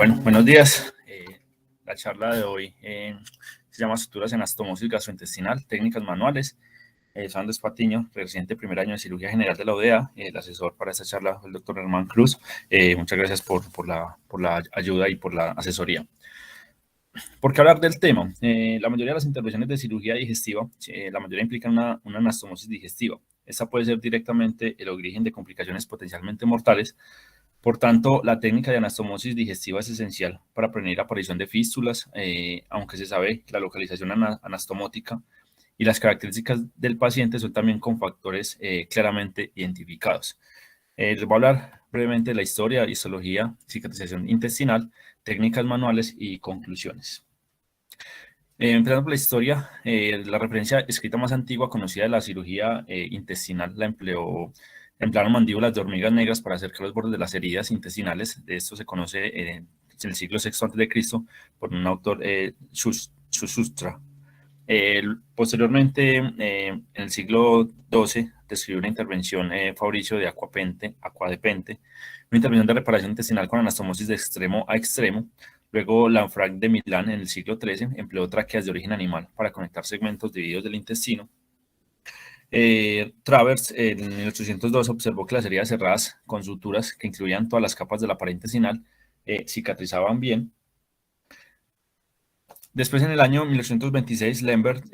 Bueno, buenos días. La charla de hoy se llama Suturas en anastomosis gastrointestinal, técnicas manuales. Soy Andrés Patiño, residente de primer año de cirugía general de la UDEA. El asesor para esta charla fue el doctor Germán Cruz. Muchas gracias por la ayuda y por la asesoría. ¿Por qué hablar del tema? La mayoría de las intervenciones de cirugía digestiva, la mayoría implican una anastomosis digestiva. Esta puede ser directamente el origen de complicaciones potencialmente mortales. Por tanto, la técnica de anastomosis digestiva es esencial para prevenir la aparición de fístulas, aunque se sabe que la localización anastomótica y las características del paciente son también con factores claramente identificados. Les voy a hablar brevemente de la historia, histología, cicatrización intestinal, técnicas manuales y conclusiones. Empezando por la historia, la referencia escrita más antigua conocida de la cirugía intestinal la emplearon mandíbulas de hormigas negras para acercar los bordes de las heridas intestinales. De esto se conoce en el siglo VI a.C. por un autor, Shushushtra. Posteriormente, en el siglo XII, describió una intervención Fabricio de Aquadepente, una intervención de reparación intestinal con anastomosis de extremo a extremo. Luego, Lanfranc de Milán, en el siglo XIII, empleó tráqueas de origen animal para conectar segmentos divididos del intestino. Travers, en 1802, observó que las heridas cerradas con suturas que incluían todas las capas de la pared intestinal cicatrizaban bien. Después, en el año 1826, Lambert,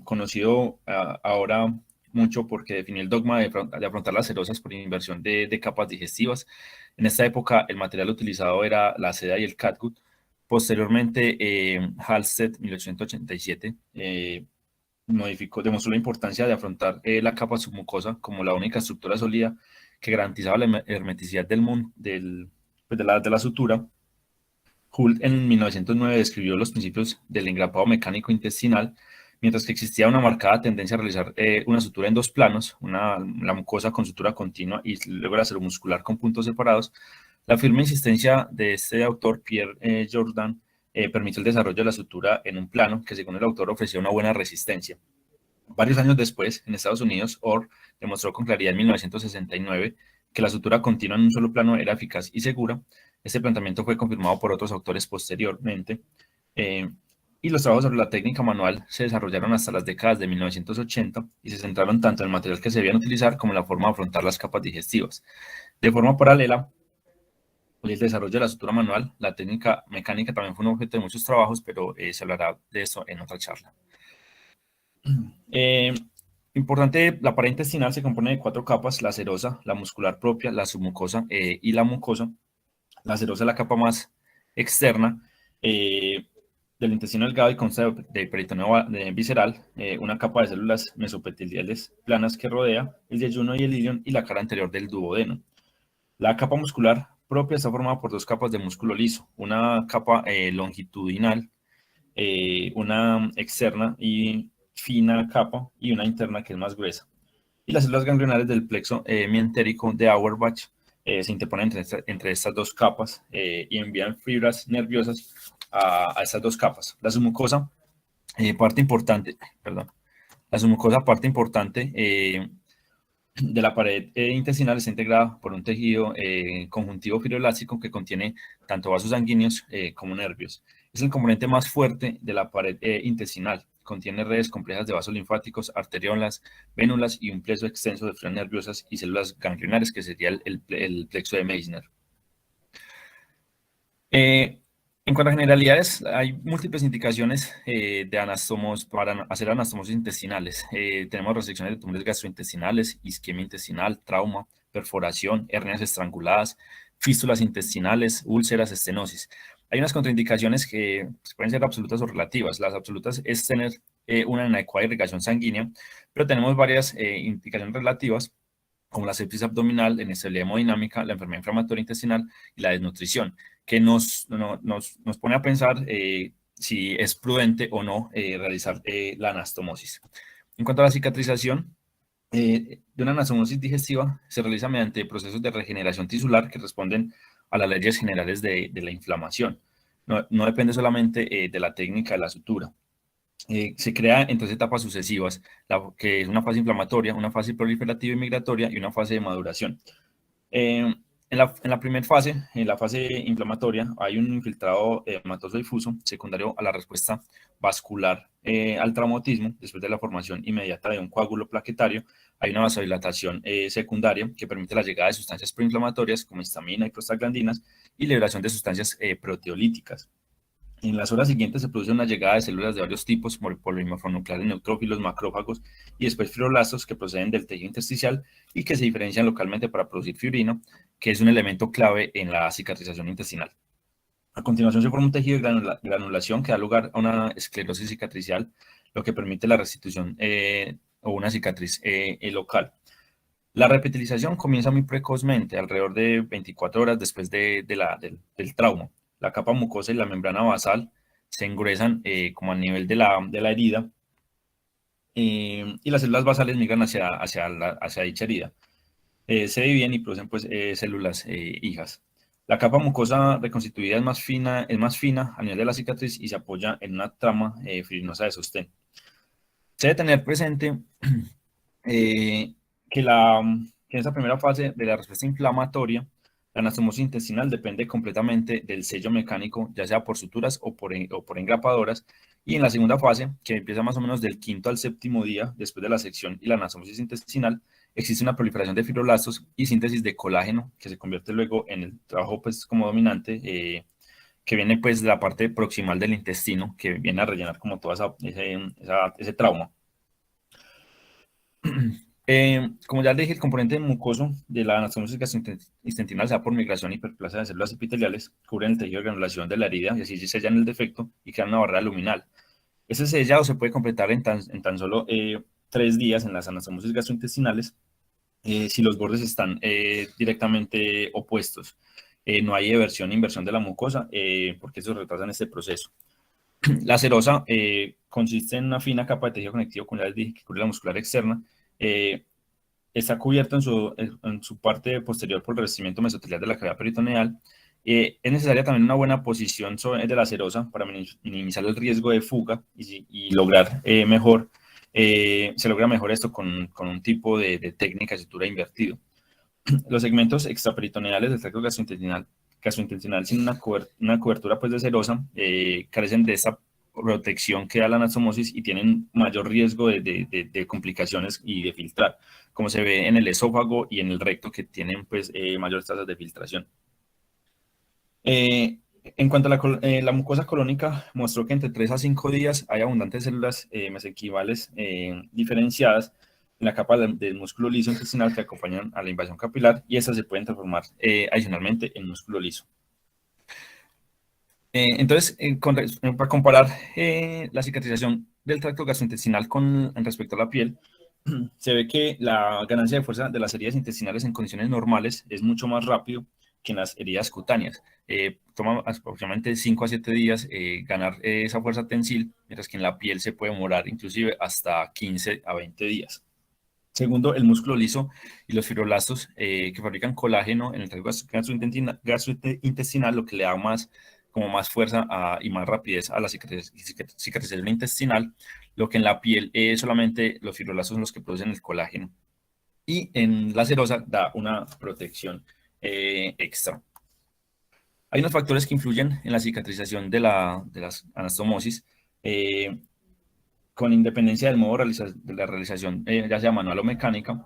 conocido ahora mucho porque definió el dogma de afrontar las serosas por inversión de capas digestivas. En esta época, el material utilizado era la seda y el catgut. Posteriormente, Halsted, 1887, demostró la importancia de afrontar la capa submucosa como la única estructura sólida que garantizaba la hermeticidad de la sutura. Hult en 1909 describió los principios del engrapado mecánico intestinal, mientras que existía una marcada tendencia a realizar una sutura en dos planos, la mucosa con sutura continua y luego la ceromuscular con puntos separados. La firme insistencia de este autor, Pierre Jordan, permitió el desarrollo de la sutura en un plano que, según el autor, ofrecía una buena resistencia. Varios años después, en Estados Unidos, Orr demostró con claridad en 1969 que la sutura continua en un solo plano era eficaz y segura. Este planteamiento fue confirmado por otros autores posteriormente, y los trabajos sobre la técnica manual se desarrollaron hasta las décadas de 1980 y se centraron tanto en el material que se debían utilizar como en la forma de afrontar las capas digestivas. De forma paralela, el desarrollo de la sutura manual, la técnica mecánica también fue un objeto de muchos trabajos, pero se hablará de eso en otra charla. Importante, la pared intestinal se compone de 4 capas: la serosa, la muscular propia, la submucosa y la mucosa. La serosa es la capa más externa del intestino delgado y consta de peritoneo visceral, una capa de células mesopiteliales planas que rodea el yeyuno y el ilion y la cara anterior del duodeno. La capa muscular propia está formada por 2 capas de músculo liso, una capa longitudinal, una externa y fina capa y una interna que es más gruesa. Y las células ganglionares del plexo mientérico de Auerbach se interponen entre estas 2 capas y envían fibras nerviosas a estas 2 capas. La submucosa, parte importante de la pared intestinal, está integrada por un tejido conjuntivo fibroelástico que contiene tanto vasos sanguíneos como nervios. Es el componente más fuerte de la pared intestinal. Contiene redes complejas de vasos linfáticos, arteriolas, vénulas y un plexo extenso de fibras nerviosas y células ganglionares, que sería el plexo de Meissner. En cuanto a generalidades, hay múltiples indicaciones de anastomos para hacer anastomosis intestinales. Tenemos restricciones de tumores gastrointestinales, isquemia intestinal, trauma, perforación, hernias estranguladas, fístulas intestinales, úlceras, estenosis. Hay unas contraindicaciones que pueden ser absolutas o relativas. Las absolutas es tener una inadecuada irrigación sanguínea, pero tenemos varias indicaciones relativas, como la sepsis abdominal, la inestabilidad hemodinámica, la enfermedad inflamatoria intestinal y la desnutrición, que nos pone a pensar si es prudente o no realizar la anastomosis. En cuanto a la cicatrización de una anastomosis digestiva, se realiza mediante procesos de regeneración tisular que responden a las leyes generales de la inflamación. No depende solamente de la técnica de la sutura. Se crea en 3 etapas sucesivas, que es una fase inflamatoria, una fase proliferativa y migratoria y una fase de maduración. En En la primera fase, en la fase inflamatoria, hay un infiltrado hematoso difuso secundario a la respuesta vascular al traumatismo. Después de la formación inmediata de un coágulo plaquetario, hay una vasodilatación secundaria que permite la llegada de sustancias proinflamatorias como histamina y prostaglandinas y liberación de sustancias proteolíticas. En las horas siguientes se produce una llegada de células de varios tipos, polimorfonucleares, neutrófilos, macrófagos y después fibroblastos que proceden del tejido intersticial y que se diferencian localmente para producir fibrino, que es un elemento clave en la cicatrización intestinal. A continuación se forma un tejido de granulación que da lugar a una esclerosis cicatricial, lo que permite la restitución o una cicatriz local. La repetilización comienza muy precozmente, alrededor de 24 horas después del trauma. La capa mucosa y la membrana basal se engruesan como a nivel de la herida y las células basales migran hacia dicha herida. Se dividen y producen pues, células hijas. La capa mucosa reconstituida es más fina a nivel de la cicatriz y se apoya en una trama fibrinosa de sostén. Se debe tener presente eh, que en esta primera fase de la respuesta inflamatoria, la anastomosis intestinal depende completamente del sello mecánico, ya sea por suturas o por engrapadoras, y en la segunda fase, que empieza más o menos del quinto al séptimo día después de la sección y la anastomosis intestinal, existe una proliferación de fibroblastos y síntesis de colágeno que se convierte luego en el trabajo pues, como dominante, que viene pues de la parte proximal del intestino, que viene a rellenar como todo ese trauma. Como ya dije, el componente mucoso de la anastomosis gastrointestinal se da por migración y hiperplasia de células epiteliales, cubren el tejido de granulación de la herida y así se sellan el defecto y crean una barrera luminal. Ese sellado se puede completar en tan solo 3 días en las anastomosis gastrointestinales si los bordes están directamente opuestos. No hay eversión e inversión de la mucosa porque eso retrasa este proceso. La serosa consiste en una fina capa de tejido conectivo con la que cubre la muscular externa. Está cubierto en su parte posterior por el revestimiento mesotelial de la cavidad peritoneal. Es necesaria también una buena posición de la serosa para minimizar el riesgo de fuga y lograr se logra mejor esto con un tipo de técnica de sutura invertido. Los segmentos extraperitoneales del tracto gastrointestinal sin una cobertura pues, de serosa carecen de esta protección que da la anastomosis y tienen mayor riesgo de complicaciones y de filtrar, como se ve en el esófago y en el recto, que tienen pues, mayores tasas de filtración. En cuanto a la mucosa colónica, mostró que entre 3 a 5 días hay abundantes células mesenquimales diferenciadas en la capa del músculo liso intestinal que acompañan a la invasión capilar y estas se pueden transformar adicionalmente en músculo liso. Entonces, para comparar la cicatrización del tracto gastrointestinal en respecto a la piel, se ve que la ganancia de fuerza de las heridas intestinales en condiciones normales es mucho más rápido que en las heridas cutáneas. Toma aproximadamente 5 a 7 días ganar esa fuerza tensil, mientras que en la piel se puede demorar inclusive hasta 15 a 20 días. Segundo, el músculo liso y los fibroblastos que fabrican colágeno en el tracto gastrointestinal, lo que le da más fuerza y más rapidez a la cicatrización intestinal, lo que en la piel solamente los fibroblastos son los que producen el colágeno. Y en la serosa da una protección extra. Hay unos factores que influyen en la cicatrización de las anastomosis, con independencia del modo de la realización, ya sea manual o mecánica,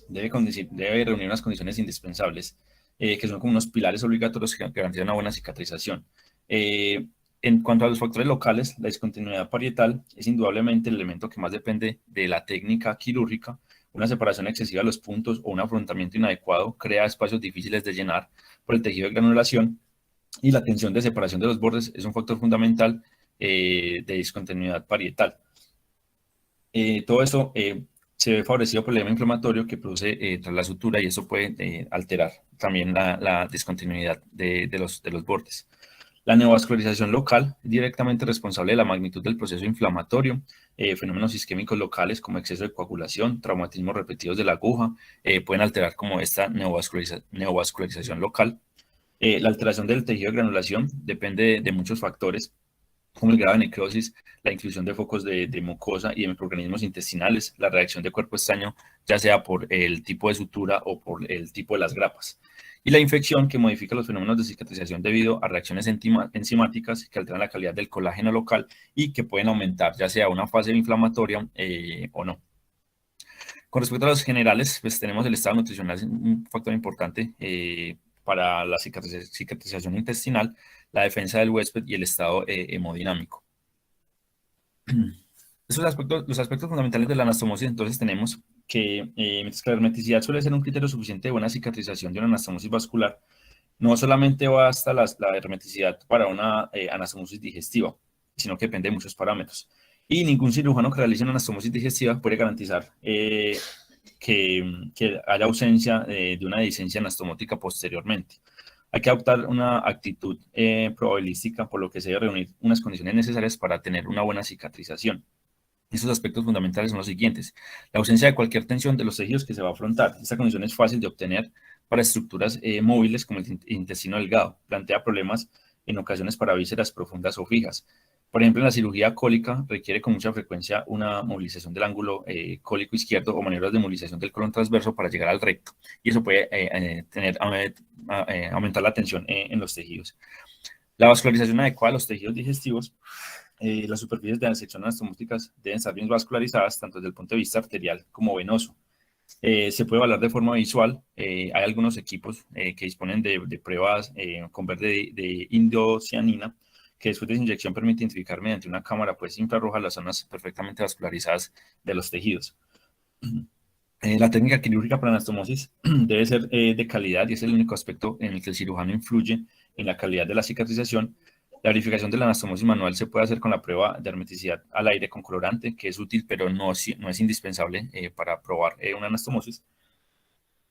debe reunir unas condiciones indispensables, que son como unos pilares obligatorios que garantizan una buena cicatrización. En cuanto a los factores locales, la discontinuidad parietal es indudablemente el elemento que más depende de la técnica quirúrgica. Una separación excesiva de los puntos o un afrontamiento inadecuado crea espacios difíciles de llenar por el tejido de granulación, y la tensión de separación de los bordes es un factor fundamental de discontinuidad parietal. Todo esto se ve favorecido por el edema inflamatorio que produce tras la sutura y eso puede alterar también la discontinuidad de los bordes. La neovascularización local es directamente responsable de la magnitud del proceso inflamatorio. Fenómenos isquémicos locales como exceso de coagulación, traumatismos repetidos de la aguja, pueden alterar como esta neovascularización local. La alteración del tejido de granulación depende de muchos factores, como el grado de necrosis, la inclusión de focos de mucosa y de microorganismos intestinales, la reacción de cuerpo extraño, ya sea por el tipo de sutura o por el tipo de las grapas. Y la infección, que modifica los fenómenos de cicatrización debido a reacciones enzimáticas que alteran la calidad del colágeno local y que pueden aumentar ya sea una fase inflamatoria o no. Con respecto a los generales, pues tenemos el estado nutricional, es un factor importante para la cicatrización intestinal, la defensa del huésped y el estado hemodinámico. Los aspectos fundamentales de la anastomosis, entonces tenemos que mientras que la hermeticidad suele ser un criterio suficiente de buena cicatrización de una anastomosis vascular, no solamente basta la hermeticidad para una anastomosis digestiva, sino que depende de muchos parámetros. Y ningún cirujano que realice una anastomosis digestiva puede garantizar que haya ausencia de una dehiscencia anastomótica posteriormente. Hay que adoptar una actitud probabilística, por lo que se debe reunir unas condiciones necesarias para tener una buena cicatrización. Estos aspectos fundamentales son los siguientes. La ausencia de cualquier tensión de los tejidos que se va a afrontar. Esta condición es fácil de obtener para estructuras móviles como el intestino delgado. Plantea problemas en ocasiones para vísceras profundas o fijas. Por ejemplo, en la cirugía cólica requiere con mucha frecuencia una movilización del ángulo cólico izquierdo o maniobras de movilización del colon transverso para llegar al recto. Y eso puede aumentar la tensión en los tejidos. La vascularización adecuada de los tejidos digestivos. Las superficies de las secciones anastomóticas deben estar bien vascularizadas, tanto desde el punto de vista arterial como venoso. Se puede evaluar de forma visual. Hay algunos equipos que disponen de pruebas con verde de indocianina, que después de su inyección permite identificar mediante una cámara pues, infrarroja las zonas perfectamente vascularizadas de los tejidos. La técnica quirúrgica para anastomosis debe ser de calidad y es el único aspecto en el que el cirujano influye en la calidad de la cicatrización. La verificación de la anastomosis manual se puede hacer con la prueba de hermeticidad al aire con colorante, que es útil, pero no es indispensable para probar una anastomosis.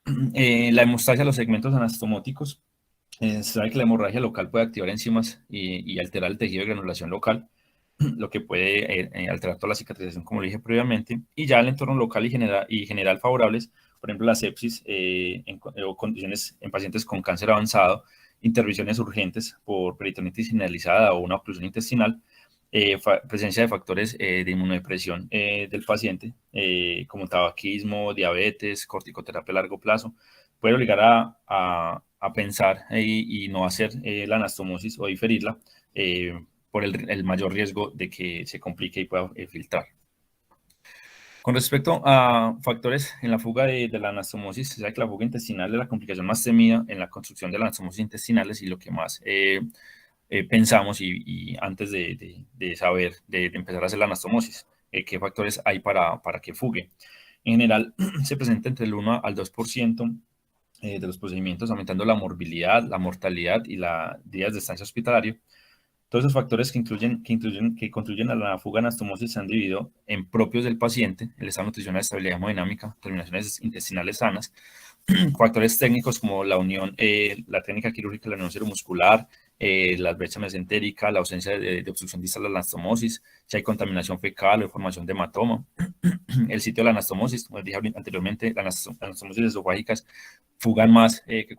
La hemostasia de los segmentos anastomóticos. Se sabe que la hemorragia local puede activar enzimas y alterar el tejido de granulación local, lo que puede alterar toda la cicatrización, como lo dije previamente. Y ya el entorno local y general favorables, por ejemplo, la sepsis o condiciones en pacientes con cáncer avanzado, intervenciones urgentes por peritonitis generalizada o una oclusión intestinal, presencia de factores de inmunodepresión del paciente, como tabaquismo, diabetes, corticoterapia a largo plazo, puede obligar a pensar y no hacer la anastomosis o diferirla por el mayor riesgo de que se complique y pueda filtrar. Con respecto a factores en la fuga de la anastomosis, se sabe que la fuga intestinal es la complicación más temida en la construcción de las anastomosis intestinales y lo que más pensamos y antes de saber, de empezar a hacer la anastomosis, qué factores hay para que fugue. En general, se presenta entre el 1 al 2% de los procedimientos, aumentando la morbilidad, la mortalidad y las días de estancia hospitalario. Todos esos factores que contribuyen a la fuga anastomosis se han dividido en propios del paciente, el estado nutricional, estabilidad hemodinámica, terminaciones intestinales sanas, factores técnicos como la unión, la técnica quirúrgica, la unión ceromuscular, la brecha mesentérica, la ausencia de obstrucción distal de la anastomosis, si hay contaminación fecal o formación de hematoma, el sitio de la anastomosis, como dije anteriormente, las anastomosis esofágicas fugan más que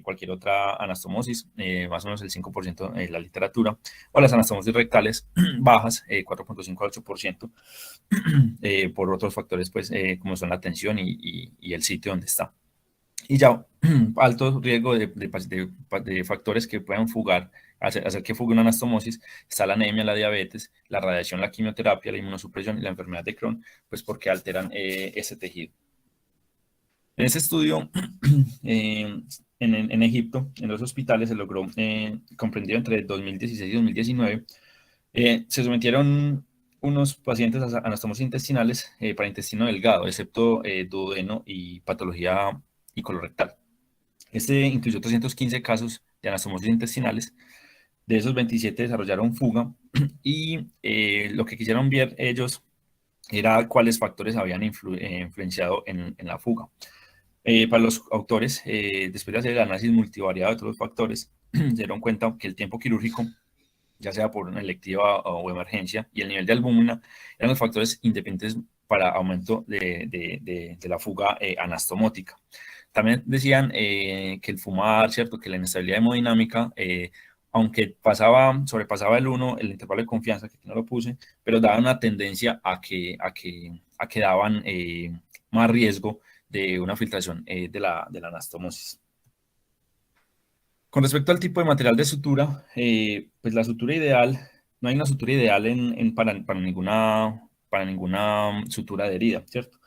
cualquier otra anastomosis, más o menos el 5% en la literatura, o las anastomosis rectales bajas, 4.5 al 8%, por otros factores pues, como son la tensión y el sitio donde está. Y ya alto riesgo de factores que puedan fugar, hacer que fugue una anastomosis, está la anemia, la diabetes, la radiación, la quimioterapia, la inmunosupresión y la enfermedad de Crohn, pues porque alteran ese tejido. En ese estudio, en Egipto, en los hospitales, se logró, comprendido entre 2016 y 2019, se sometieron unos pacientes a anastomosis intestinales para intestino delgado, excepto duodeno y patología y colorectal. Este incluyó 315 casos de anastomosis intestinales. De esos 27 desarrollaron fuga y lo que quisieron ver ellos era cuáles factores habían influenciado en la fuga. Para los autores, después de hacer el análisis multivariado de todos los factores, se dieron cuenta que el tiempo quirúrgico, ya sea por una electiva o emergencia, y el nivel de albúmina eran los factores independientes para aumento de la fuga anastomótica. También decían que el fumar, ¿cierto? Que la inestabilidad hemodinámica aunque sobrepasaba el 1, el intervalo de confianza, que aquí no lo puse, pero daba una tendencia a que daban más riesgo de una filtración de la anastomosis. Con respecto al tipo de material de sutura, pues la sutura ideal, no hay una sutura ideal para ninguna sutura de herida, ¿cierto?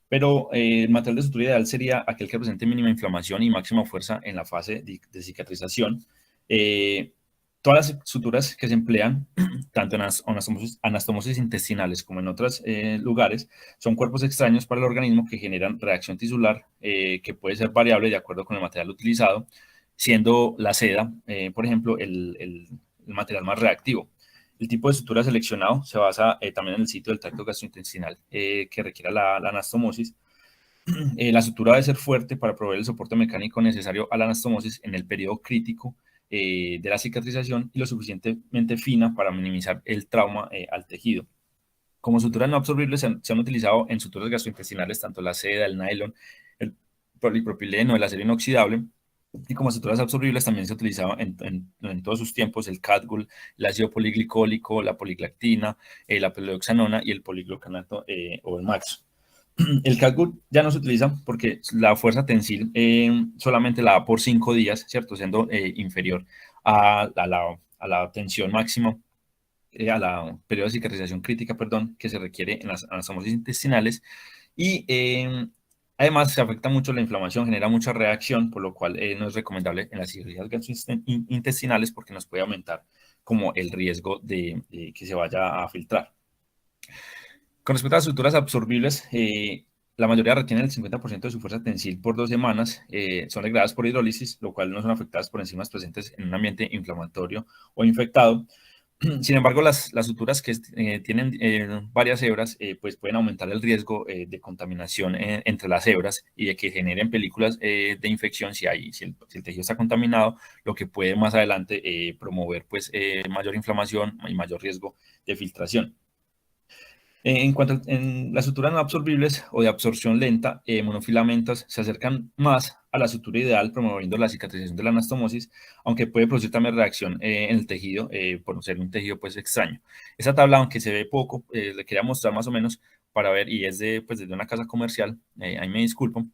Pero el material de sutura ideal sería aquel que presente mínima inflamación y máxima fuerza en la fase de cicatrización. Eh, Todas las suturas que se emplean, tanto en anastomosis intestinales como en otros lugares, son cuerpos extraños para el organismo que generan reacción tisular, que puede ser variable de acuerdo con el material utilizado, siendo la seda, por ejemplo, el material más reactivo. El tipo de sutura seleccionado se basa también en el sitio del tracto gastrointestinal que requiera la anastomosis. La sutura debe ser fuerte para proveer el soporte mecánico necesario a la anastomosis en el periodo crítico de la cicatrización y lo suficientemente fina para minimizar el trauma al tejido. Como suturas no absorbibles se han utilizado en suturas gastrointestinales tanto la seda, el nylon, el polipropileno, el acero inoxidable. Y como suturas absorbibles también se utilizaba en todos sus tiempos el Catgul, el ácido poliglicólico, la poliglactina, la peleoxanona y el poliglutamato o el Max. El Catgul ya no se utiliza porque la fuerza tensil solamente la da por 5 días, ¿cierto? Siendo inferior a la tensión máxima, a la periodo de cicatrización crítica, perdón, que se requiere en las anastomosis intestinales. Y además se afecta mucho la inflamación, genera mucha reacción, por lo cual no es recomendable en las cirugías gastrointestinales porque nos puede aumentar como el riesgo de que se vaya a filtrar. Con respecto a las suturas absorbibles, la mayoría retienen el 50% de su fuerza tensil por 2 semanas, son degradadas por hidrólisis, lo cual no son afectadas por enzimas presentes en un ambiente inflamatorio o infectado. Sin embargo, las suturas que tienen varias hebras, pues pueden aumentar el riesgo de contaminación entre las hebras y de que generen películas de infección si el tejido está contaminado, lo que puede más adelante promover pues, mayor inflamación y mayor riesgo de filtración. En cuanto en las suturas no absorbibles o de absorción lenta, monofilamentos se acercan más a la sutura ideal, promoviendo la cicatrización de la anastomosis, aunque puede producir también reacción en el tejido por ser un tejido pues extraño. Esta tabla, aunque se ve poco, le quería mostrar más o menos para ver, y es pues, desde una casa comercial, ahí me disculpo,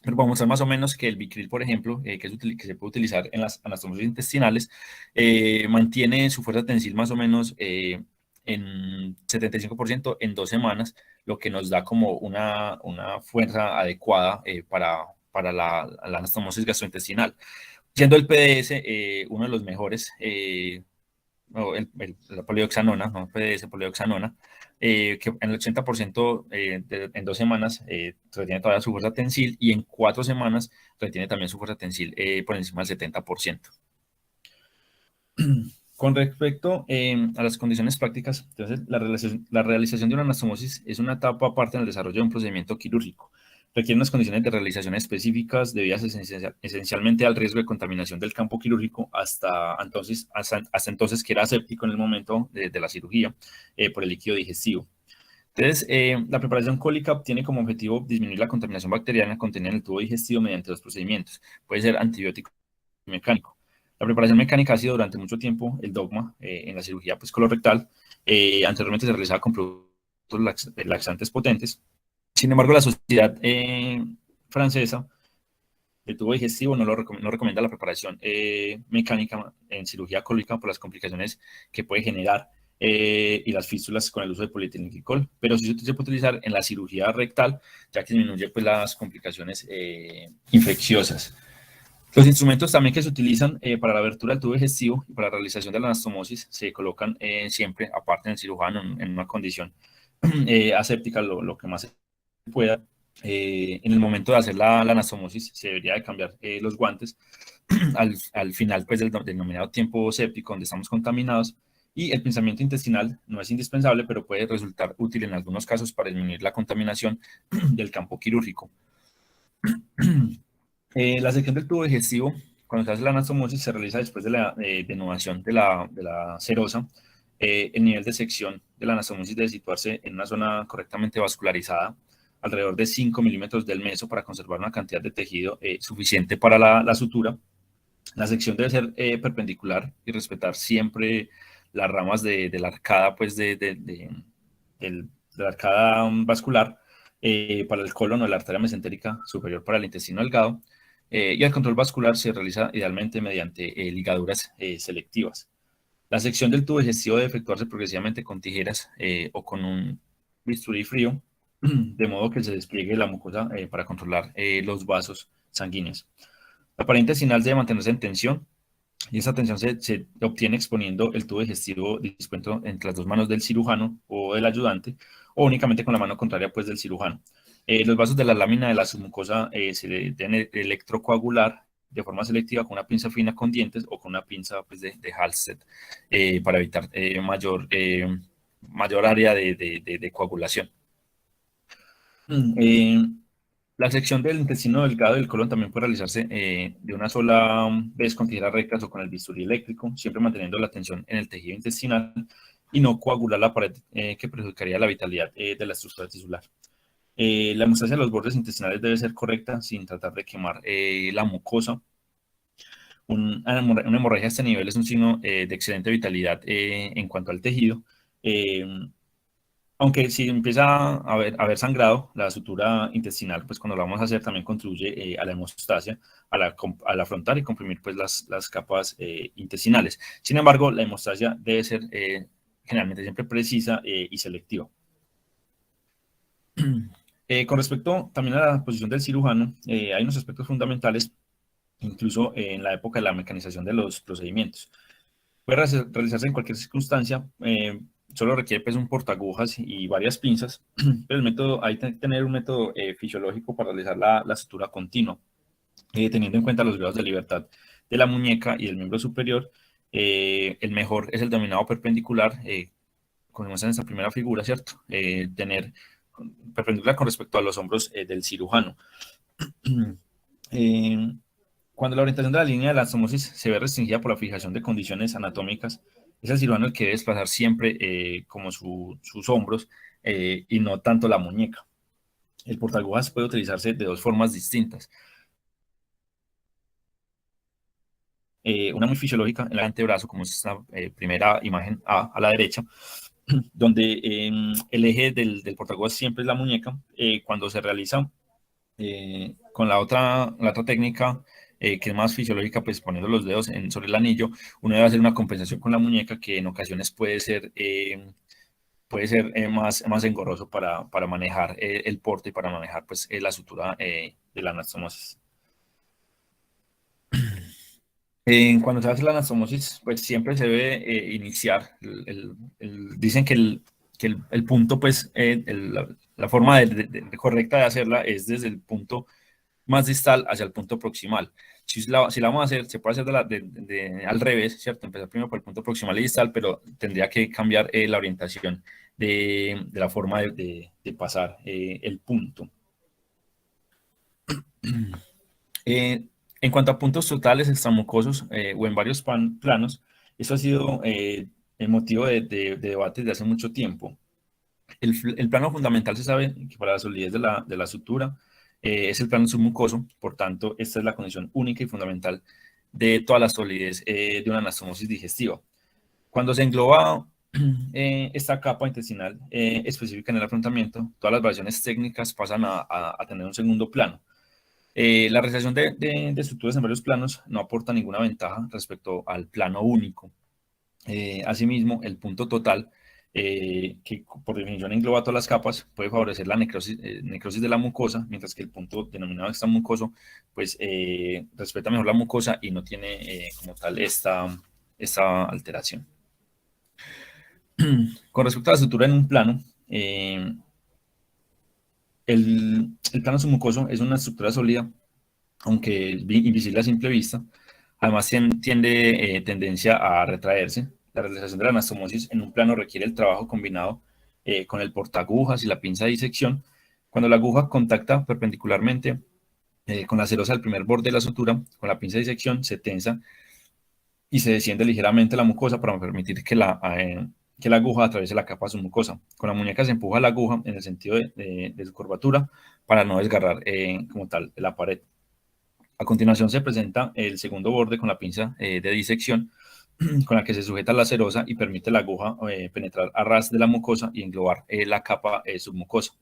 pero para mostrar más o menos que el Vicryl, por ejemplo, que se puede utilizar en las anastomosis intestinales, mantiene su fuerza tensil más o menos en 75% en 2 semanas, lo que nos da como una fuerza adecuada para la anastomosis gastrointestinal. Siendo el PDS uno de los mejores, la polioxanona, no PDS, polioxanona, que en el 80% en 2 semanas retiene todavía su fuerza tensil y en 4 semanas retiene también su fuerza tensil por encima del 70%. Con respecto a las condiciones prácticas, entonces la realización de una anastomosis es una etapa aparte en el desarrollo de un procedimiento quirúrgico. Requiere unas condiciones de realización específicas debidas esencialmente al riesgo de contaminación del campo quirúrgico hasta entonces que era aséptico en el momento de la cirugía por el líquido digestivo. Entonces, la preparación cólica tiene como objetivo disminuir la contaminación bacteriana contenida en el tubo digestivo mediante dos procedimientos. Puede ser antibiótico y mecánico. La preparación mecánica ha sido durante mucho tiempo el dogma en la cirugía pues, colorectal. Anteriormente se realizaba con productos laxantes potentes. Sin embargo, la sociedad francesa del tubo digestivo no recomienda la preparación mecánica en cirugía cólica por las complicaciones que puede generar y las fístulas con el uso de polietilenglicol, pero sí se puede utilizar en la cirugía rectal, ya que disminuye pues, las complicaciones infecciosas. Los instrumentos también que se utilizan para la abertura del tubo digestivo y para la realización de la anastomosis se colocan siempre aparte del cirujano en una condición aséptica lo que más se pueda. En el momento de hacer la anastomosis se debería de cambiar los guantes al final pues, del denominado tiempo séptico donde estamos contaminados, y el pinzamiento intestinal no es indispensable, pero puede resultar útil en algunos casos para disminuir la contaminación del campo quirúrgico. La sección del tubo digestivo, cuando se hace la anastomosis, se realiza después de la denudación de la serosa. El nivel de sección de la anastomosis debe situarse en una zona correctamente vascularizada, alrededor de 5 milímetros del meso, para conservar una cantidad de tejido suficiente para la sutura. La sección debe ser perpendicular y respetar siempre las ramas de la arcada, pues de la arcada vascular para el colon o la arteria mesentérica superior para el intestino delgado. Y el control vascular se realiza idealmente mediante ligaduras selectivas. La sección del tubo digestivo debe efectuarse progresivamente con tijeras o con un bisturí frío, de modo que se despliegue la mucosa para controlar los vasos sanguíneos. La pared intestinal debe mantenerse en tensión y esa tensión se obtiene exponiendo el tubo digestivo dispuesto entre las dos manos del cirujano o del ayudante o únicamente con la mano contraria pues del cirujano. Los vasos de la lámina de la submucosa se deben electrocoagular de forma selectiva con una pinza fina con dientes o con una pinza pues, de Halsted para evitar mayor área de coagulación. Eh, la sección del intestino delgado del colon también puede realizarse de una sola vez con tijeras rectas o con el bisturí eléctrico, siempre manteniendo la tensión en el tejido intestinal y no coagular la pared que perjudicaría la vitalidad de la estructura tisular. La hemostasia de los bordes intestinales debe ser correcta sin tratar de quemar la mucosa. Una hemorragia a este nivel es un signo de excelente vitalidad en cuanto al tejido. Eh, Aunque si empieza a haber sangrado, la sutura intestinal, pues cuando lo vamos a hacer también contribuye a la hemostasia, al afrontar y comprimir pues las capas intestinales. Sin embargo, la hemostasia debe ser generalmente siempre precisa y selectiva. Con respecto también a la posición del cirujano, hay unos aspectos fundamentales, incluso en la época de la mecanización de los procedimientos. Puede realizarse en cualquier circunstancia, solo requiere pues, un portagujas y varias pinzas, pero el método, hay que tener un método fisiológico para realizar la sutura continua, teniendo en cuenta los grados de libertad de la muñeca y del miembro superior. El mejor es el dominado perpendicular, como vemos en esta primera figura, ¿cierto? Tener perpendicular con respecto a los hombros del cirujano. Eh, Cuando la orientación de la línea de la anastomosis se ve restringida por la fijación de condiciones anatómicas, es el cirujano el que debe desplazar siempre como sus hombros y no tanto la muñeca. El portagujas puede utilizarse de dos formas distintas. Una muy fisiológica en el antebrazo, como es esta primera imagen a la derecha, donde el eje del portagujas siempre es la muñeca. Cuando se realiza con la otra técnica, que es más fisiológica, pues poniendo los dedos sobre el anillo, uno debe hacer una compensación con la muñeca que en ocasiones puede ser más engorroso para manejar el porte y para manejar pues, la sutura de la anastomosis. Cuando se hace la anastomosis, pues siempre se debe iniciar. Dicen que el punto, pues, la forma correcta de hacerla es desde el punto más distal hacia el punto proximal. Si la vamos a hacer, se puede hacer al revés, ¿cierto? Empezar primero por el punto proximal y distal, pero tendría que cambiar la orientación de la forma de pasar el punto. En cuanto a puntos totales extramucosos o en varios planos, eso ha sido el motivo de debate desde hace mucho tiempo. El plano fundamental se sabe que para la solidez de la sutura es el plano submucoso, por tanto, esta es la condición única y fundamental de toda la solidez de una anastomosis digestiva. Cuando se engloba esta capa intestinal específica en el afrontamiento, todas las variaciones técnicas pasan a tener un segundo plano. La realización de estructuras en varios planos no aporta ninguna ventaja respecto al plano único. Asimismo, el punto total, que por definición engloba todas las capas, puede favorecer la necrosis de la mucosa, mientras que el punto denominado extramucoso, pues respeta mejor la mucosa y no tiene como tal esta alteración. Con respecto a la estructura en un plano, el plano submucoso es una estructura sólida, aunque invisible a simple vista. Además, tiende tendencia a retraerse. La realización de la anastomosis en un plano requiere el trabajo combinado con el portagujas y la pinza de disección. Cuando la aguja contacta perpendicularmente con la serosa del primer borde de la sutura, con la pinza de disección se tensa y se desciende ligeramente la mucosa para permitir que la aguja atraviese la capa submucosa. Con la muñeca se empuja la aguja en el sentido de su curvatura para no desgarrar como tal la pared. A continuación se presenta el segundo borde con la pinza de disección con la que se sujeta la cerosa y permite la aguja penetrar a ras de la mucosa y englobar la capa submucosa.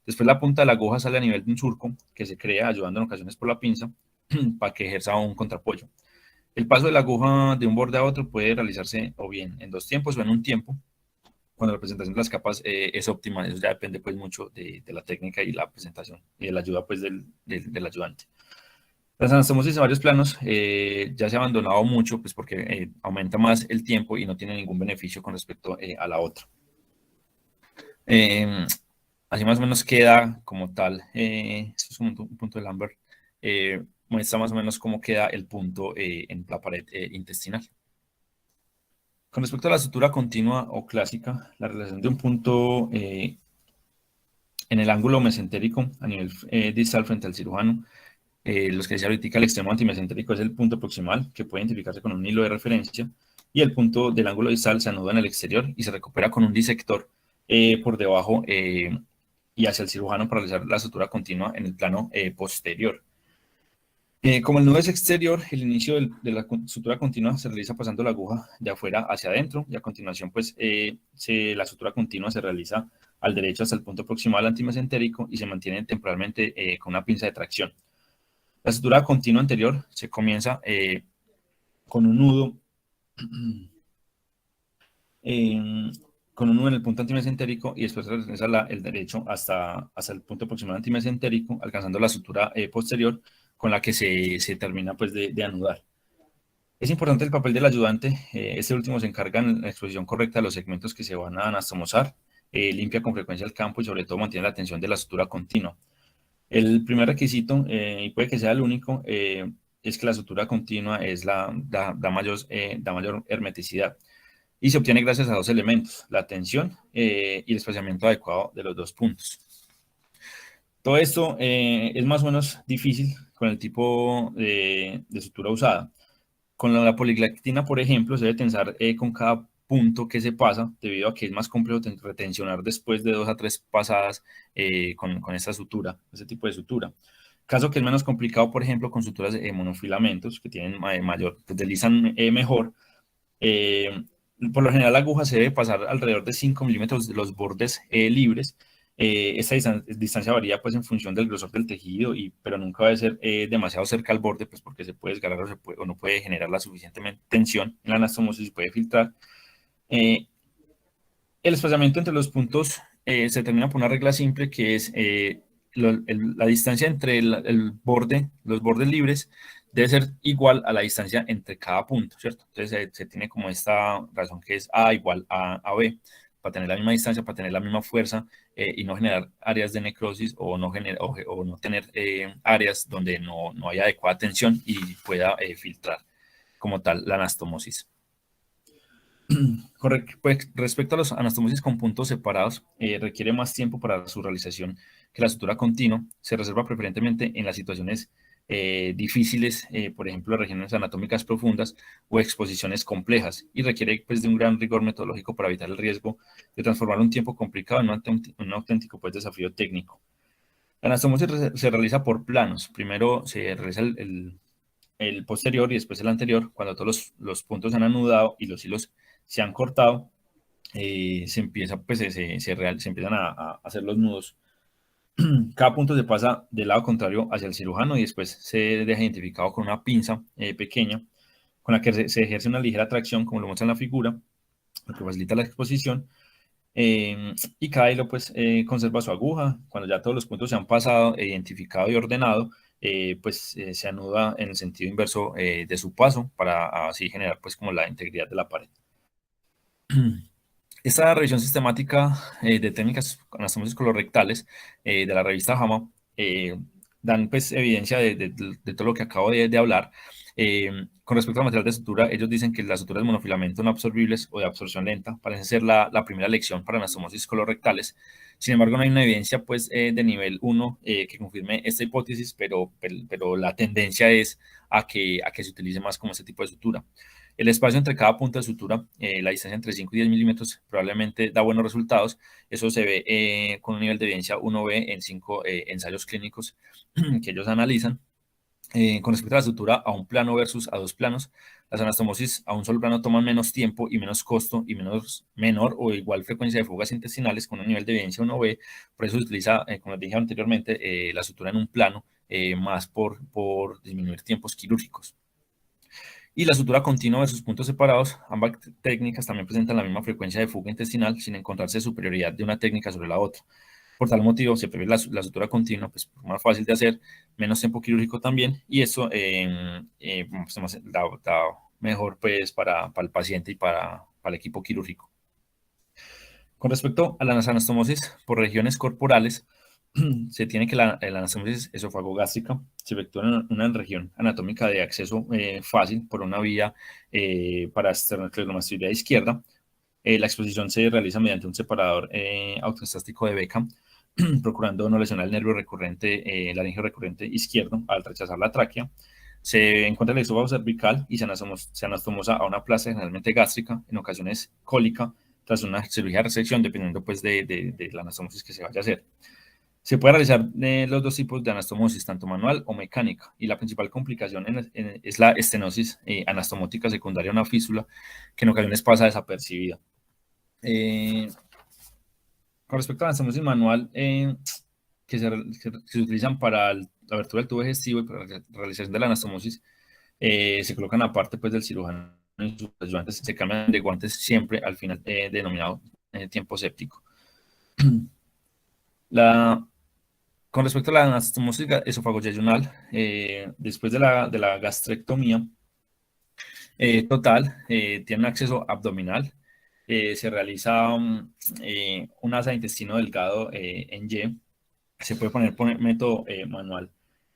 Después la punta de la aguja sale a nivel de un surco que se crea ayudando en ocasiones por la pinza para que ejerza un contrapollo. El paso de la aguja de un borde a otro puede realizarse o bien en 2 tiempos o en un tiempo, cuando la presentación de las capas es óptima. Eso ya depende pues mucho de la técnica y la presentación y de la ayuda pues del ayudante. Las anastomosis en varios planos ya se ha abandonado mucho pues porque aumenta más el tiempo y no tiene ningún beneficio con respecto a la otra. Así más o menos queda como tal, esto es como un punto de Lambert, muestra más o menos cómo queda el punto en la pared intestinal. Con respecto a la sutura continua o clásica, la relación de un punto en el ángulo mesentérico a nivel distal frente al cirujano, los que decía ahorita, el extremo antimesentérico es el punto proximal que puede identificarse con un hilo de referencia, y el punto del ángulo distal se anuda en el exterior y se recupera con un disector por debajo y hacia el cirujano para realizar la sutura continua en el plano posterior. Como el nudo es exterior, el inicio de la sutura continua se realiza pasando la aguja de afuera hacia adentro, y a continuación pues la sutura continua se realiza al derecho hasta el punto proximal antimesentérico y se mantiene temporalmente con una pinza de tracción. La sutura continua anterior se comienza con un nudo con un nudo en el punto antimesentérico y después se regresa el derecho hasta el punto proximal antimesentérico, alcanzando la sutura posterior con la que se termina pues de anudar. Es importante el papel del ayudante. Este último se encarga en la exposición correcta de los segmentos que se van a anastomosar, limpia con frecuencia el campo y sobre todo mantiene la tensión de la sutura continua. El primer requisito, y puede que sea el único, es que la sutura continua da mayor hermeticidad y se obtiene gracias a 2 elementos: la tensión y el espaciamiento adecuado de los 2 puntos. Todo esto es más o menos difícil con el tipo de sutura usada. Con la poliglactina, por ejemplo, se debe tensar con cada punto que se pasa, debido a que es más complejo retencionar después de 2 a 3 pasadas con esta sutura, este tipo de sutura. Caso que es menos complicado, por ejemplo, con suturas de monofilamentos que tienen mayor, que deslizan mejor. Por lo general, la aguja se debe pasar alrededor de 5 milímetros de los bordes libres. Esta distancia varía pues en función del grosor del tejido, pero nunca debe ser demasiado cerca al borde, pues porque se puede desgarrar o no puede generar la suficiente tensión en la anastomosis y puede filtrar. El espaciamiento entre los puntos se determina por una regla simple, que es la distancia entre los bordes libres debe ser igual a la distancia entre cada punto, ¿cierto? Entonces se tiene como esta razón que es A igual a B, para tener la misma distancia, para tener la misma fuerza y no generar áreas de necrosis o no tener áreas donde no haya adecuada tensión y pueda filtrar como tal la anastomosis. Pues, respecto a los anastomosis con puntos separados, requiere más tiempo para su realización que la sutura continua. Se reserva preferentemente en las situaciones difíciles, por ejemplo, regiones anatómicas profundas o exposiciones complejas, y requiere pues de un gran rigor metodológico para evitar el riesgo de transformar un tiempo complicado en un auténtico pues, desafío técnico. La anastomosis se realiza por planos. Primero se realiza el posterior y después el anterior. Cuando todos los puntos se han anudado y los hilos se han cortado, se empieza, pues, se empiezan a hacer los nudos. Cada punto se pasa del lado contrario hacia el cirujano y después se deja identificado con una pinza pequeña con la que se ejerce una ligera tracción, como lo muestra en la figura, lo que facilita la exposición. Y cada hilo pues conserva su aguja. Cuando ya todos los puntos se han pasado, identificado y ordenado, pues se anuda en el sentido inverso de su paso, para así generar pues como la integridad de la pared. Esta revisión sistemática de técnicas anastomosas colorectales de la revista JAMA dan pues evidencia de todo lo que acabo de hablar. Con respecto al material de sutura, ellos dicen que las suturas de monofilamento no absorbibles o de absorción lenta parece ser la primera elección para anastomosis colorectales. Sin embargo, no hay una evidencia pues, de nivel 1 que confirme esta hipótesis, pero la tendencia es a que se utilice más como este tipo de sutura. El espacio entre cada punto de sutura, la distancia entre 5 y 10 milímetros, probablemente da buenos resultados. Eso se ve con un nivel de evidencia 1B en 5 ensayos clínicos que ellos analizan. Con respecto a la sutura a un plano versus a dos planos, las anastomosis a un solo plano toman menos tiempo y menos costo y menor o igual frecuencia de fugas intestinales con un nivel de evidencia 1B. Por eso se utiliza, como les dije anteriormente, la sutura en un plano, más por disminuir tiempos quirúrgicos. Y la sutura continua versus puntos separados, ambas técnicas también presentan la misma frecuencia de fuga intestinal sin encontrarse superioridad de una técnica sobre la otra. Por tal motivo, se prevé la sutura continua, pues más fácil de hacer, menos tiempo quirúrgico también, y eso pues, da mejor pues, para el paciente y para el equipo quirúrgico. Con respecto a las anastomosis por regiones corporales, se tiene que la anastomosis esofagogástrica se efectúa en una región anatómica de acceso fácil por una vía para esternocleidomastoidea izquierda. La exposición se realiza mediante un separador autoestático de Beca, procurando no lesionar el nervio recurrente, laringio recurrente izquierdo al rechazar la tráquea. Se encuentra el esófago cervical y se anastomosa a una plaza generalmente gástrica, en ocasiones cólica, tras una cirugía de resección, dependiendo pues de la anastomosis que se vaya a hacer. Se puede realizar los dos tipos de anastomosis, tanto manual o mecánica, y la principal complicación es la estenosis anastomótica secundaria a una fístula, que en ocasiones pasa desapercibida. Con respecto a la anastomosis manual, que se utilizan para la abertura del tubo digestivo y para la realización de la anastomosis, se colocan aparte pues, del cirujano y sus ayudantes, se cambian de guantes siempre al final denominado tiempo séptico. Con respecto a la anastomosis esofagoyeyunal, después de la gastrectomía total, tiene un acceso abdominal. Se realiza un asa de intestino delgado en Y. Se puede poner método manual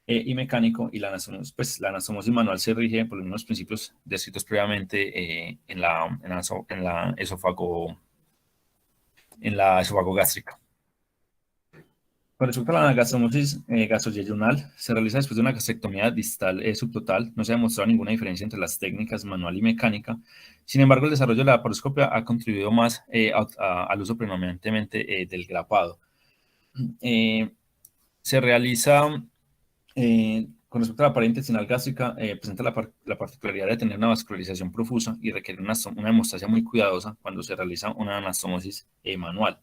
y mecánico, y la anastomosis manual se rige por los mismos principios descritos previamente en la esofagogástrica. Con respecto a la gastrosmosis gastroyeyunal, se realiza después de una gastrectomía distal subtotal. No se ha demostrado ninguna diferencia entre las técnicas manual y mecánica. Sin embargo, el desarrollo de la laparoscopia ha contribuido más al uso predominantemente del grapado. Se realiza, con respecto a la pared intestinal gástrica, presenta la particularidad de tener una vascularización profusa y requiere una hemostasia muy cuidadosa cuando se realiza una anastomosis manual.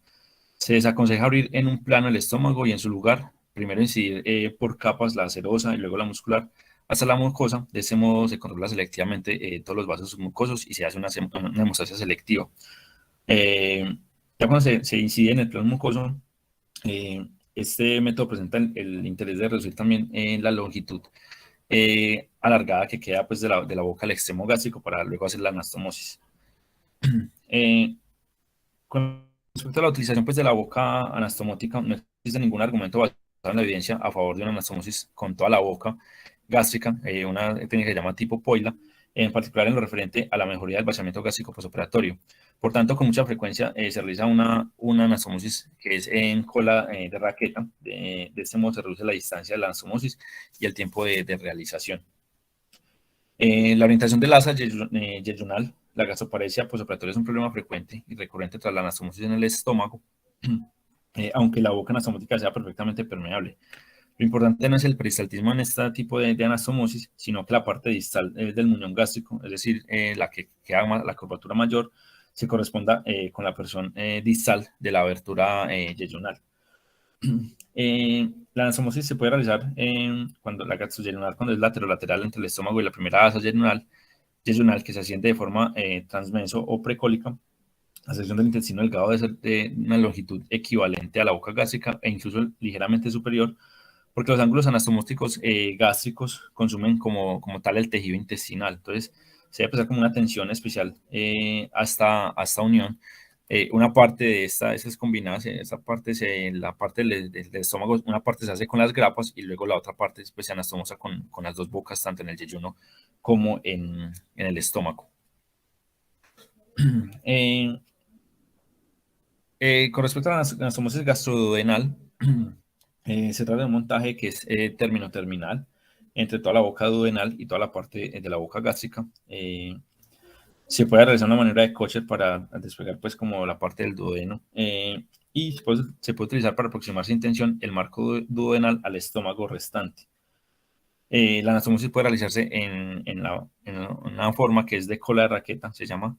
Se desaconseja abrir en un plano el estómago y en su lugar, primero incidir por capas la serosa y luego la muscular hasta la mucosa. De este modo se controla selectivamente todos los vasos mucosos y se hace una hemostasia selectiva. Ya cuando se incide en el plano mucoso, este método presenta el interés de reducir también la longitud alargada que queda pues, de la boca al extremo gástrico para luego hacer la anastomosis. Con respecto a la utilización pues, de la boca anastomótica, no existe ningún argumento basado en la evidencia a favor de una anastomosis con toda la boca gástrica, una técnica que se llama tipo Poila, en particular en lo referente a la mejoría del vaciamiento gástrico postoperatorio. Por tanto, con mucha frecuencia se realiza una anastomosis que es en cola de raqueta. De este modo se reduce la distancia de la anastomosis y el tiempo de realización. La orientación del asa yeyunal, la gastroparesia postoperatoria, es un problema frecuente y recurrente tras la anastomosis en el estómago, aunque la boca anastomótica sea perfectamente permeable. Lo importante no es el peristaltismo en este tipo de anastomosis, sino que la parte distal del muñón gástrico, es decir, la que queda la curvatura mayor, se corresponda con la porción distal de la abertura yeyunal. La anastomosis se puede realizar cuando la gastroyeyunal, cuando es lateral entre el estómago y la primera asa yeyunal, que se asiente de forma transmenso o precólica. La sección del intestino delgado debe ser de una longitud equivalente a la boca gástrica e incluso ligeramente superior, porque los ángulos anastomósticos gástricos consumen como tal el tejido intestinal. Entonces, se debe prestar como una atención especial a esta unión. Una parte de esas combinadas, esa parte la parte del estómago, una parte se hace con las grapas y luego la otra parte pues, se anastomosa con las dos bocas, tanto en el yeyuno como en el estómago. Con respecto a la anastomosis gastroduodenal, se trata de un montaje que es terminal entre toda la boca duodenal y toda la parte de la boca gástrica. Se puede realizar una manera de Kocher para despegar pues como la parte del duodeno, y se puede utilizar para aproximar sin tensión el marco duodenal al estómago restante. La anastomosis puede realizarse en una forma que es de cola de raqueta, se llama.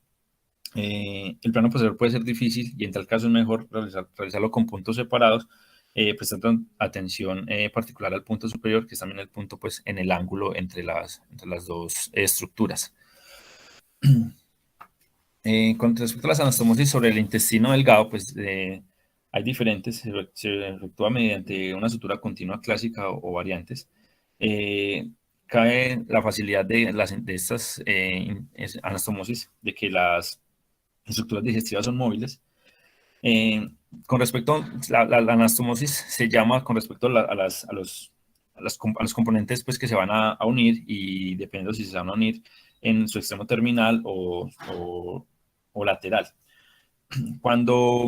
El plano posterior puede ser difícil y en tal caso es mejor realizarlo con puntos separados, prestando atención particular al punto superior, que es también el punto pues, en el ángulo entre las dos estructuras. Con respecto a las anastomosis sobre el intestino delgado, pues hay diferentes, se efectúa mediante una sutura continua clásica o variantes. Cabe la facilidad de estas anastomosis, de que las estructuras digestivas son móviles. Con respecto a la anastomosis, se llama con respecto a los componentes pues, que se van a unir, y dependiendo si se van a unir en su extremo terminal o lateral. Cuando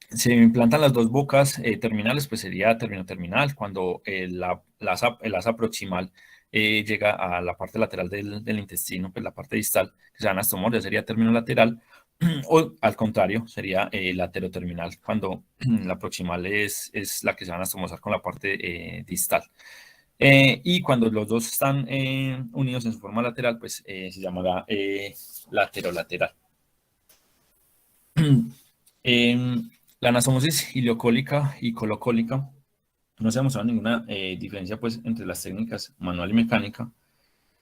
se implantan las dos bocas terminales, pues sería término terminal. Cuando el asa proximal llega a la parte lateral del intestino, pues la parte distal, que se llama anastomos, ya sería término lateral. O al contrario, sería lateroterminal, cuando la proximal es la que se va a anastomosar con la parte distal. Y cuando los dos están unidos en su forma lateral, pues se llamará laterolateral. La anastomosis ileocólica y colocólica, no se ha mostrado ninguna diferencia pues, entre las técnicas manual y mecánica.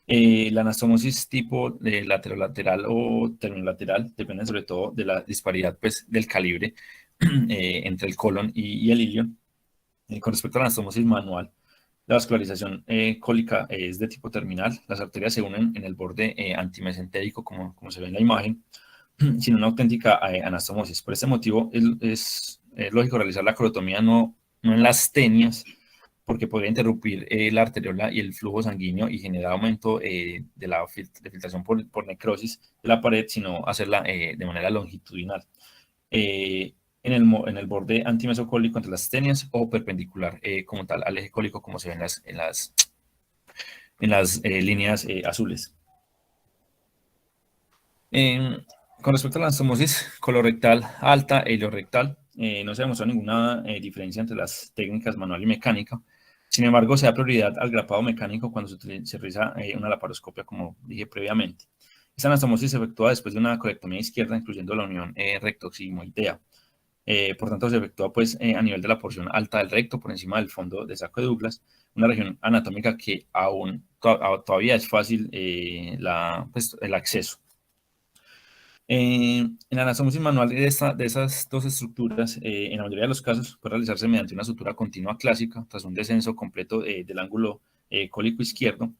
La anastomosis tipo laterolateral o terminolateral depende sobre todo de la disparidad pues, del calibre entre el colon y el ilion. Con respecto a la anastomosis manual, la vascularización cólica es de tipo terminal. Las arterias se unen en el borde antimesentérico, como se ve en la imagen, sin una auténtica anastomosis. Por este motivo es lógico realizar la colotomía no en las tenias, porque podría interrumpir la arteriola y el flujo sanguíneo y generar aumento de la filtración por necrosis de la pared, sino hacerla de manera longitudinal. En el borde antimesocólico entre las tenias o perpendicular como tal al eje cólico, como se ven en las líneas azules. Con respecto a la anastomosis colorectal alta e ileorrectal, no se ha demostrado ninguna diferencia entre las técnicas manual y mecánica. Sin embargo, se da prioridad al grapado mecánico cuando se realiza una laparoscopia, como dije previamente. Esta anastomosis se efectúa después de una colectomía izquierda, incluyendo la unión rectosigmoidea. Por tanto, se efectúa pues, a nivel de la porción alta del recto, por encima del fondo de saco de Douglas, una región anatómica que aún todavía es fácil pues, el acceso. En la anastomosis manual de esas dos estructuras, en la mayoría de los casos, puede realizarse mediante una sutura continua clásica tras un descenso completo del ángulo cólico izquierdo.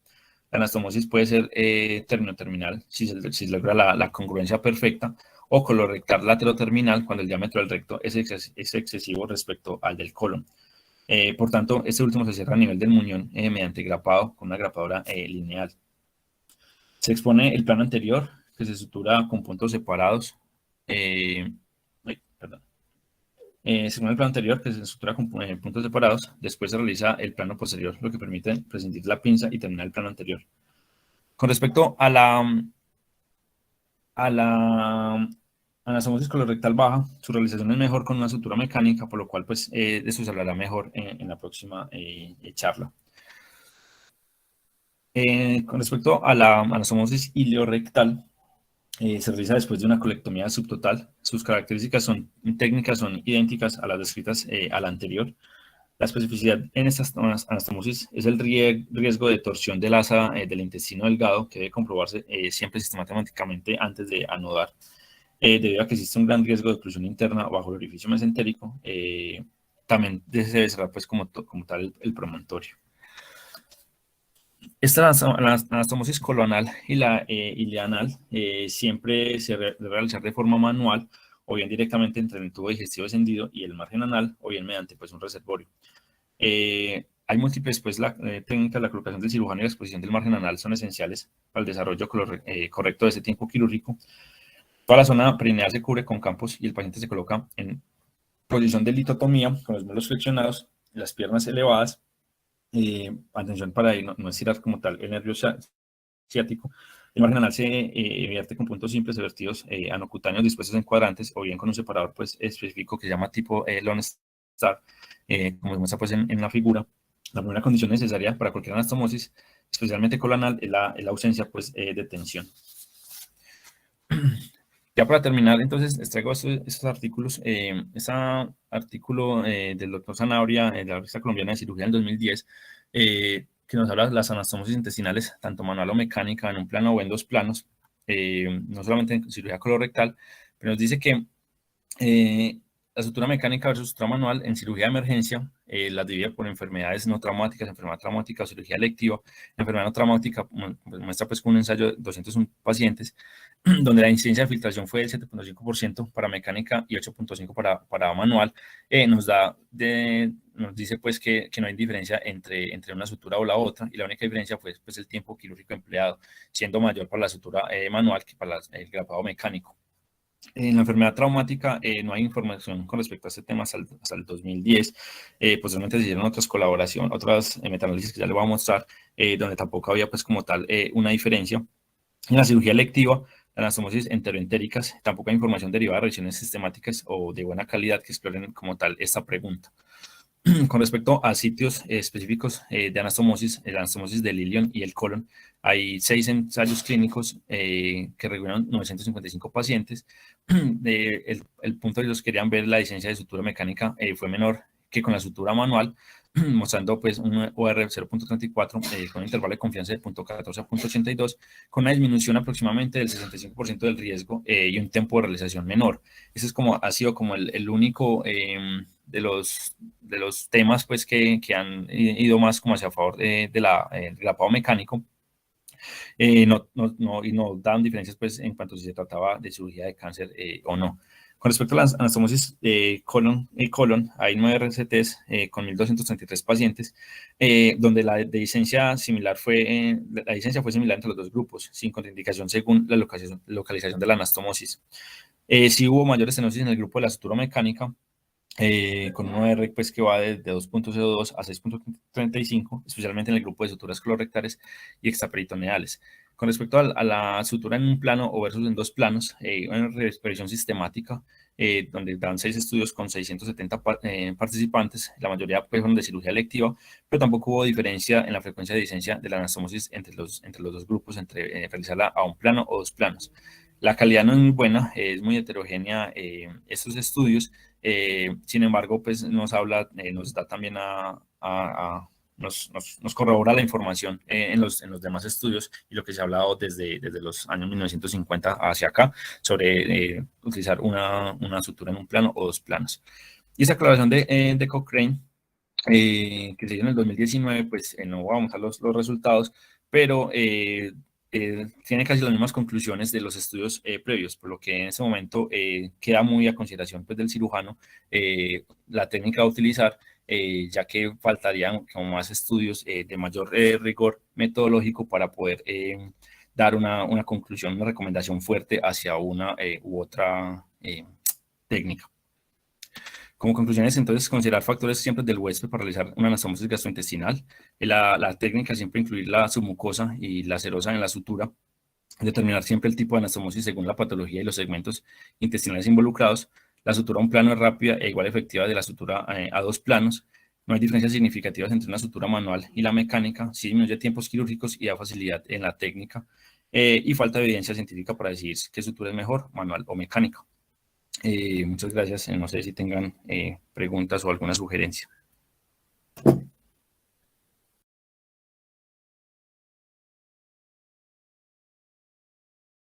La anastomosis puede ser terminal si se logra la congruencia perfecta, o colorectal lateroterminal cuando el diámetro del recto es excesivo respecto al del colon. Por tanto, este último se cierra a nivel del muñón mediante grapado con una grapadora lineal. Se expone el plano anterior, que se sutura con puntos separados. Se expone el plano anterior, que se sutura con puntos separados. Después se realiza el plano posterior, lo que permite prescindir la pinza y terminar el plano anterior. Con respecto a la anastomosis colorectal baja, su realización es mejor con una sutura mecánica, por lo cual pues, de eso se hablará mejor en la próxima charla. Con respecto a la anastomosis ileorrectal, se realiza después de una colectomía subtotal. Sus características técnicas son idénticas a las descritas a la anterior. La especificidad en estas anastomosis es el riesgo de torsión del asa del intestino delgado, que debe comprobarse siempre sistemáticamente antes de anudar, debido a que existe un gran riesgo de oclusión interna bajo el orificio mesentérico. También se debe cerrar pues, como tal el promontorio. Esta anastomosis colonal y la ileanal siempre se debe realizar de forma manual, o bien directamente entre el tubo digestivo descendido y el margen anal, o bien mediante pues, un reservorio. Hay múltiples pues, técnicas. La colocación del cirujano y la exposición del margen anal son esenciales para el desarrollo correcto de ese tiempo quirúrgico. Toda la zona perineal se cubre con campos y el paciente se coloca en posición de litotomía, con los muslos flexionados, las piernas elevadas. Atención para no estirar como tal el nervio ciático. El margen anal se vierte con puntos simples vertidos anocutáneos dispuestos en cuadrantes, o bien con un separador pues, específico que se llama tipo Lone Star, como se muestra pues, en la figura. La primera condición necesaria para cualquier anastomosis, especialmente colonal, es la ausencia pues, de tensión. Ya para terminar, entonces, les traigo estos artículos. Este artículo del doctor Zanabria, de la Revista Colombiana de Cirugía del 2010, que nos habla de las anastomosis intestinales, tanto manual o mecánica, en un plano o en dos planos, no solamente en cirugía colorectal, pero nos dice que la sutura mecánica versus sutura manual en cirugía de emergencia las divide por enfermedades no traumáticas, enfermedad traumática o cirugía electiva. Enfermedad no traumática muestra pues con un ensayo de 201 pacientes donde la incidencia de filtración fue del 7.5% para mecánica y 8.5% para manual. Nos dice pues que no hay diferencia entre una sutura o la otra, y la única diferencia fue pues el tiempo quirúrgico empleado, siendo mayor para la sutura manual que para el grapado mecánico. En la enfermedad traumática no hay información con respecto a este tema hasta el 2010. Posteriormente se hicieron otras colaboraciones, otras metaanálisis que ya les voy a mostrar, donde tampoco había pues como tal una diferencia. En la cirugía electiva, la anastomosis enteroentéricas, tampoco hay información derivada de revisiones sistemáticas o de buena calidad que exploren como tal esta pregunta. Con respecto a sitios específicos de anastomosis, la anastomosis del ilion y el colon, hay 6 ensayos clínicos que reúnen 955 pacientes. El punto de los que querían ver la licencia de sutura mecánica fue menor que con la sutura manual, mostrando pues un OR 0.34 con un intervalo de confianza de 0.14 a 0.82, con una disminución aproximadamente del 65% del riesgo y un tiempo de realización menor. Ese es ha sido como el único de los temas pues que han ido más como hacia favor del grapado mecánico. Y no daban diferencias pues en cuanto si se trataba de cirugía de cáncer o no. Con respecto a las anastomosis colon, hay 9 RCTs con 1.233 pacientes, donde la licencia fue similar entre los dos grupos, sin contraindicación según la localización de la anastomosis. Sí hubo mayor estenosis en el grupo de la sutura mecánica, con un OR pues, que va de 2.02 a 6.35, especialmente en el grupo de suturas colorectales y extraperitoneales. Con respecto a la sutura en un plano o versus en dos planos, una revisión sistemática, donde dan 6 estudios con 670 participantes, la mayoría pues, fueron de cirugía electiva, pero tampoco hubo diferencia en la frecuencia de licencia de la anastomosis entre los dos grupos, entre realizarla a un plano o dos planos. La calidad no es muy buena, es muy heterogénea estos estudios. Sin embargo, pues nos da también nos corrobora la información en los demás estudios y lo que se ha hablado desde los años 1950 hacia acá sobre utilizar una sutura en un plano o dos planos. Y esa aclaración de Cochrane, que se hizo en el 2019, pues no vamos a los resultados, pero tiene casi las mismas conclusiones de los estudios previos, por lo que en ese momento queda muy a consideración pues, del cirujano la técnica a utilizar, ya que faltarían como más estudios de mayor rigor metodológico para poder dar una conclusión, una recomendación fuerte hacia una u otra técnica. Como conclusiones, entonces, considerar factores siempre del huésped para realizar una anastomosis gastrointestinal. La técnica siempre incluir la submucosa y la serosa en la sutura. Determinar siempre el tipo de anastomosis según la patología y los segmentos intestinales involucrados. La sutura a un plano es rápida e igual efectiva de la sutura a dos planos. No hay diferencias significativas entre una sutura manual y la mecánica. Sí disminuye tiempos quirúrgicos y da facilidad en la técnica. Y falta evidencia científica para decidir qué sutura es mejor, manual o mecánica. Muchas gracias. No sé si tengan preguntas o alguna sugerencia.